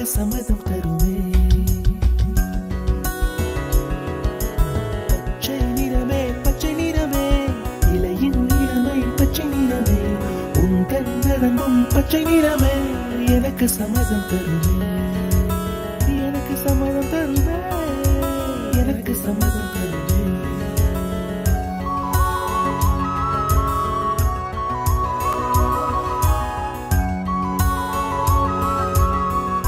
எனக்கு சம்மதம் தருமே. பச்சை நிறமே பச்சை நிறமே, இலையின் நிறமை பச்சை நிறமே, உந்தன் நடந்தும் பச்சை நிறமே, எனக்கு சம்மதம் தருமே, எனக்கு சம்மதம் தருமே, எனக்கு சம்மதம் தருமே.